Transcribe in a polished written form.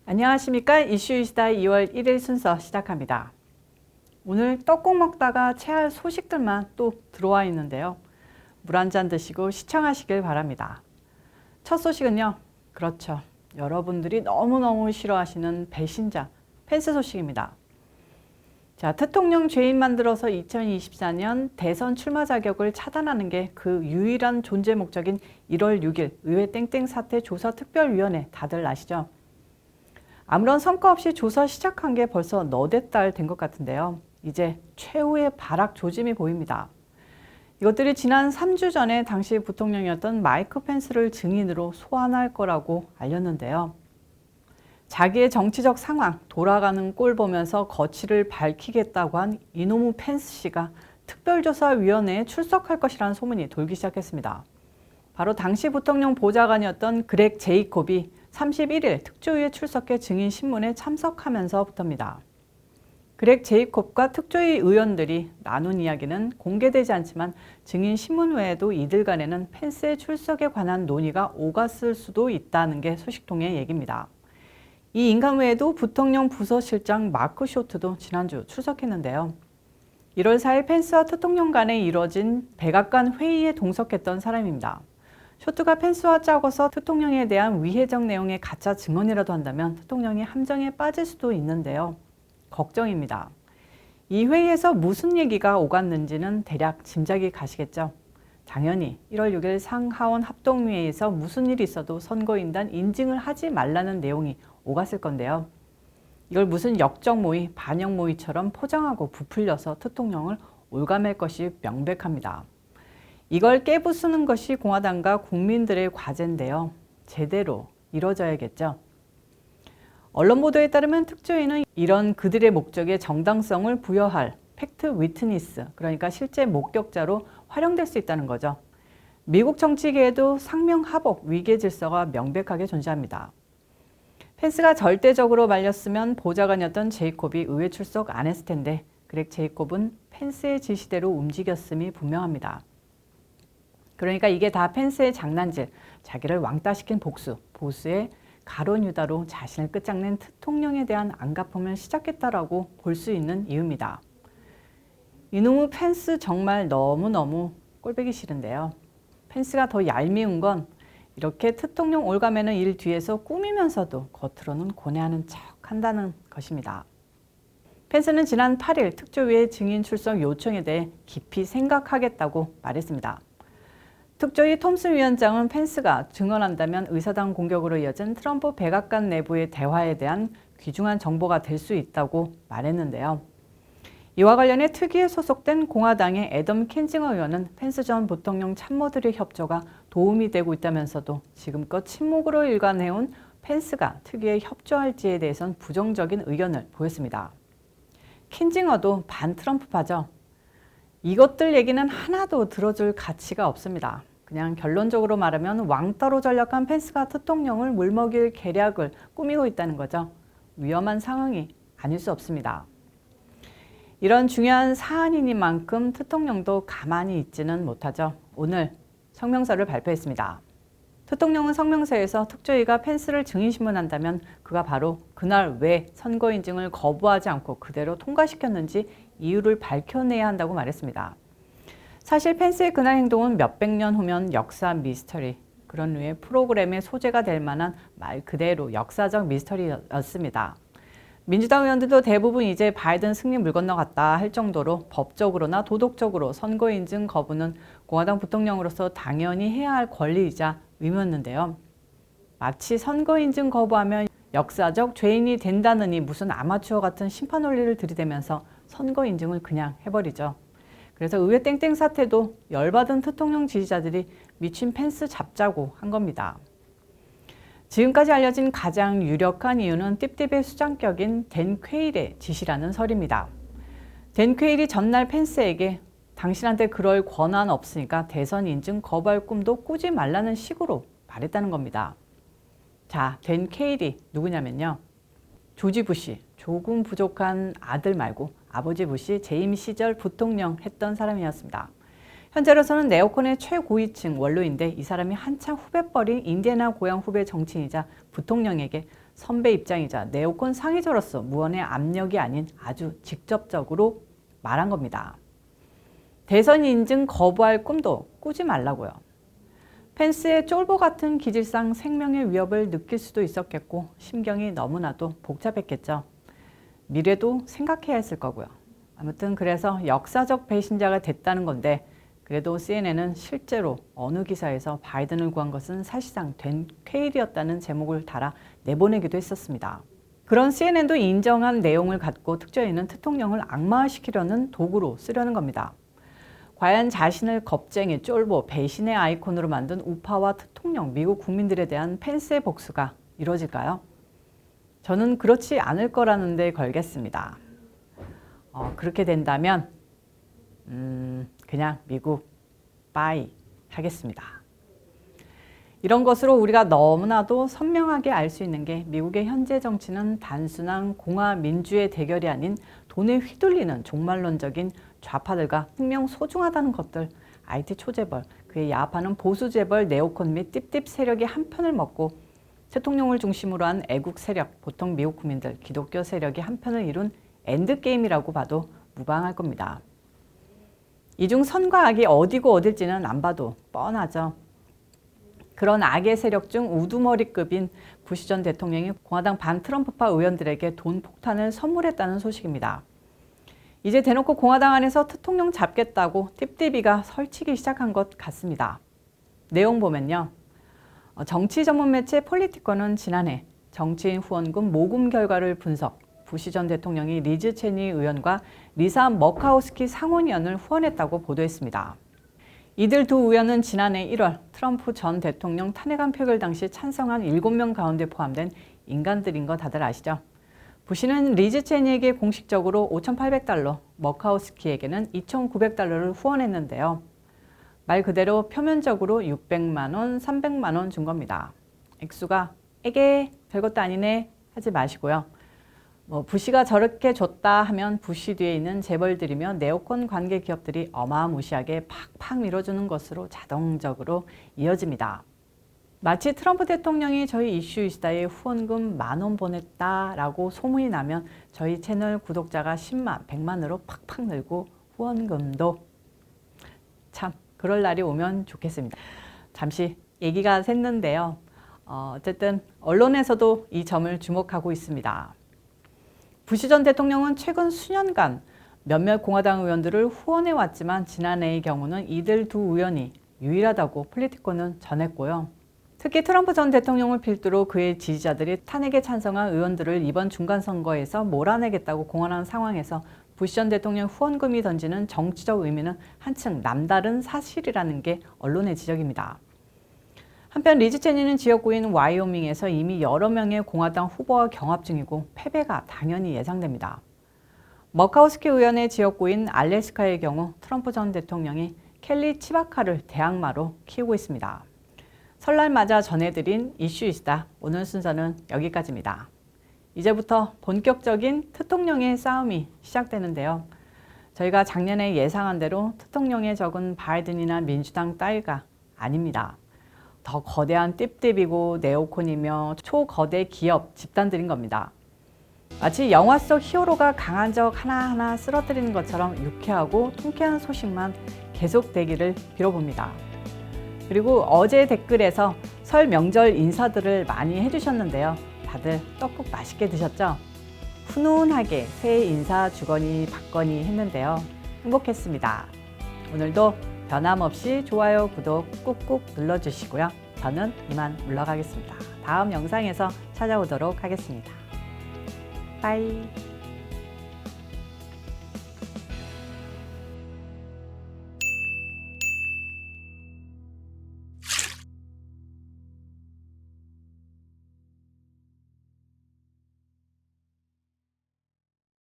안녕하십니까. 이슈이시다 2월 1일 순서 시작합니다. 오늘 떡국 먹다가 체할 소식들만 또 들어와 있는데요. 물 한 잔 드시고 시청하시길 바랍니다. 첫 소식은요. 그렇죠. 여러분들이 너무너무 싫어하시는 배신자, 펜스 소식입니다. 자, 대통령 죄인 만들어서 2024년 대선 출마 자격을 차단하는 게 그 유일한 존재 목적인 1월 6일 의회 땡땡 사태 조사 특별위원회 다들 아시죠? 아무런 성과 없이 조사 시작한 게 벌써 너댓 달 된 것 같은데요. 이제 최후의 발악 조짐이 보입니다. 이것들이 지난 3주 전에 당시 부통령이었던 마이크 펜스를 증인으로 소환할 거라고 알렸는데요. 자기의 정치적 상황, 돌아가는 꼴 보면서 거취를 밝히겠다고 한 이노무 펜스 씨가 특별조사위원회에 출석할 것이라는 소문이 돌기 시작했습니다. 바로 당시 부통령 보좌관이었던 그렉 제이콥이 31일 특조위에 출석해 증인 신문에 참석하면서부터입니다. 그렉 제이콥과 특조위 의원들이 나눈 이야기는 공개되지 않지만 증인 신문 외에도 이들 간에는 펜스의 출석에 관한 논의가 오갔을 수도 있다는 게 소식통의 얘기입니다. 이 인간 외에도 부통령 부서실장 마크 쇼트도 지난주 출석했는데요. 1월 4일 펜스와 대통령 간에 이뤄진 백악관 회의에 동석했던 사람입니다. 쇼트가 펜스와 짜고서 대통령에 대한 위해적 내용의 가짜 증언이라도 한다면 대통령이 함정에 빠질 수도 있는데요. 걱정입니다. 이 회의에서 무슨 얘기가 오갔는지는 대략 짐작이 가시겠죠. 당연히 1월 6일 상하원 합동회의에서 무슨 일이 있어도 선거인단 인증을 하지 말라는 내용이 오갔을 건데요. 이걸 무슨 역적 모의, 반역 모의처럼 포장하고 부풀려서 대통령을 올가맬 것이 명백합니다. 이걸 깨부수는 것이 공화당과 국민들의 과제인데요. 제대로 이뤄져야겠죠. 언론 보도에 따르면 특조위는 이런 그들의 목적에 정당성을 부여할 팩트 위트니스, 그러니까 실제 목격자로 활용될 수 있다는 거죠. 미국 정치계에도 상명하복, 위계 질서가 명백하게 존재합니다. 펜스가 절대적으로 말렸으면 보좌관이었던 제이콥이 의회 출석 안 했을 텐데 그렉 제이콥은 펜스의 지시대로 움직였음이 분명합니다. 그러니까 이게 다 펜스의 장난질, 자기를 왕따시킨 복수, 보수의 가론 유다로 자신을 끝장낸 대통령에 대한 안갚음을 시작했다라고 볼 수 있는 이유입니다. 이놈의 펜스 정말 너무너무 꼴보기 싫은데요. 펜스가 더 얄미운 건 이렇게 대통령 올가매는 일 뒤에서 꾸미면서도 겉으로는 고뇌하는 척 한다는 것입니다. 펜스는 지난 8일 특조위의 증인 출석 요청에 대해 깊이 생각하겠다고 말했습니다. 특조위 톰슨 위원장은 펜스가 증언한다면 의사당 공격으로 이어진 트럼프 백악관 내부의 대화에 대한 귀중한 정보가 될 수 있다고 말했는데요. 이와 관련해 특위에 소속된 공화당의 애덤 킨징어 의원은 펜스 전 부통령 참모들의 협조가 도움이 되고 있다면서도 지금껏 침묵으로 일관해온 펜스가 특위에 협조할지에 대해선 부정적인 의견을 보였습니다. 킨징어도 반트럼프파죠. 이것들 얘기는 하나도 들어줄 가치가 없습니다. 그냥 결론적으로 말하면 왕따로 전락한 펜스가 대통령을 물먹일 계략을 꾸미고 있다는 거죠. 위험한 상황이 아닐 수 없습니다. 이런 중요한 사안이니만큼 대통령도 가만히 있지는 못하죠. 오늘 성명서를 발표했습니다. 대통령은 성명서에서 특조위가 펜스를 증인신문한다면 그가 바로 그날 왜 선거 인증을 거부하지 않고 그대로 통과시켰는지 이유를 밝혀내야 한다고 말했습니다. 사실 펜스의 그날 행동은 몇백 년 후면 역사 미스터리, 그런 류의 프로그램의 소재가 될 만한 말 그대로 역사적 미스터리였습니다. 민주당 의원들도 대부분 이제 바이든 승리 물 건너갔다 할 정도로 법적으로나 도덕적으로 선거 인증 거부는 공화당 부통령으로서 당연히 해야 할 권리이자 의무였는데요. 마치 선거 인증 거부하면 역사적 죄인이 된다느니 무슨 아마추어 같은 심판 논리를 들이대면서 선거 인증을 그냥 해버리죠. 그래서 의회 땡땡 사태도 열받은 대통령 지지자들이 미친 펜스 잡자고 한 겁니다. 지금까지 알려진 가장 유력한 이유는 띠띠의 수장격인 댄 퀘일의 지시라는 설입니다. 댄 퀘일이 전날 펜스에게 당신한테 그럴 권한 없으니까 대선 인증 거부할 꿈도 꾸지 말라는 식으로 말했다는 겁니다. 자, 댄 퀘일이 누구냐면요. 조지 부시, 조금 부족한 아들 말고 아버지 부시 재임 시절 부통령 했던 사람이었습니다. 현재로서는 네오콘의 최고위층 원로인데 이 사람이 한창 후배뻘인 인디애나 고향 후배 정치인이자 부통령에게 선배 입장이자 네오콘 상위자로서 무언의 압력이 아닌 아주 직접적으로 말한 겁니다. 대선 인증 거부할 꿈도 꾸지 말라고요. 펜스의 쫄보 같은 기질상 생명의 위협을 느낄 수도 있었겠고 심경이 너무나도 복잡했겠죠. 미래도 생각해야 했을 거고요. 아무튼 그래서 역사적 배신자가 됐다는 건데 그래도 CNN은 실제로 어느 기사에서 바이든을 구한 것은 사실상 된 쾌일이었다는 제목을 달아 내보내기도 했었습니다. 그런 CNN도 인정한 내용을 갖고 특조위는 대통령을 악마화시키려는 도구로 쓰려는 겁니다. 과연 자신을 겁쟁이, 쫄보, 배신의 아이콘으로 만든 우파와 대통령, 미국 국민들에 대한 펜스의 복수가 이루어질까요? 저는 그렇지 않을 거라는 데 걸겠습니다. 그렇게 된다면 그냥 미국 빠이 하겠습니다. 이런 것으로 우리가 너무나도 선명하게 알 수 있는 게 미국의 현재 정치는 단순한 공화 민주의 대결이 아닌 돈에 휘둘리는 종말론적인 좌파들과 생명 소중하다는 것들, IT 초재벌, 그에 야합하는 보수 재벌, 네오콘 및 띠띠 세력이 한 편을 먹고 대통령을 중심으로 한 애국 세력, 보통 미국 국민들, 기독교 세력이 한 편을 이룬 엔드게임이라고 봐도 무방할 겁니다. 이 중 선과 악이 어디고 어딜지는 안 봐도 뻔하죠. 그런 악의 세력 중 우두머리급인 부시 전 대통령이 공화당 반 트럼프파 의원들에게 돈 폭탄을 선물했다는 소식입니다. 이제 대놓고 공화당 안에서 대통령 잡겠다고 띠띠비가 설치기 시작한 것 같습니다. 내용 보면요. 정치 전문 매체 폴리티커는 지난해 정치인 후원금 모금 결과를 분석, 부시 전 대통령이 리즈 체니 의원과 리사 머카우스키 상원의원을 후원했다고 보도했습니다. 이들 두 의원은 지난해 1월 트럼프 전 대통령 탄핵안 표결 당시 찬성한 7명 가운데 포함된 인간들인 거 다들 아시죠? 부시는 리즈 체니에게 공식적으로 $5,800, 머카우스키에게는 $2,900를 후원했는데요. 말 그대로 표면적으로 600만 원, 300만 원 준 겁니다. 액수가 에게 별것도 아니네 하지 마시고요. 부시가 저렇게 줬다 하면 부시 뒤에 있는 재벌들이며 네오콘 관계 기업들이 어마무시하게 팍팍 밀어주는 것으로 자동적으로 이어집니다. 마치 트럼프 대통령이 저희 이슈이시다에 후원금 10,000원 보냈다라고 소문이 나면 저희 채널 구독자가 10만, 100만으로 팍팍 늘고 후원금도 참 그럴 날이 오면 좋겠습니다. 잠시 얘기가 샜는데요. 어쨌든 언론에서도 이 점을 주목하고 있습니다. 부시 전 대통령은 최근 수년간 몇몇 공화당 의원들을 후원해왔지만 지난해의 경우는 이들 두 의원이 유일하다고 폴리티코는 전했고요. 특히 트럼프 전 대통령을 필두로 그의 지지자들이 탄핵에 찬성한 의원들을 이번 중간선거에서 몰아내겠다고 공언한 상황에서 부시 전 대통령 후원금이 던지는 정치적 의미는 한층 남다른 사실이라는 게 언론의 지적입니다. 한편 리즈 체니는 지역구인 와이오밍에서 이미 여러 명의 공화당 후보와 경합 중이고 패배가 당연히 예상됩니다. 머카우스키 의원의 지역구인 알래스카의 경우 트럼프 전 대통령이 켈리 치바카를 대항마로 키우고 있습니다. 설날 맞아 전해드린 이슈이시다. 오늘 순서는 여기까지입니다. 이제부터 본격적인 대통령의 싸움이 시작되는데요. 저희가 작년에 예상한 대로 대통령의 적은 바이든이나 민주당 따위가 아닙니다. 더 거대한 띠띠비고 네오콘이며 초거대 기업 집단들인 겁니다. 마치 영화 속 히어로가 강한 적 하나하나 쓰러뜨리는 것처럼 유쾌하고 통쾌한 소식만 계속되기를 빌어봅니다. 그리고 어제 댓글에서 설 명절 인사들을 많이 해주셨는데요. 다들 떡국 맛있게 드셨죠? 훈훈하게 새해 인사 주거니 받거니 했는데요. 행복했습니다. 오늘도 변함없이 좋아요, 구독 꾹꾹 눌러주시고요. 저는 이만 물러가겠습니다. 다음 영상에서 찾아오도록 하겠습니다. 빠이.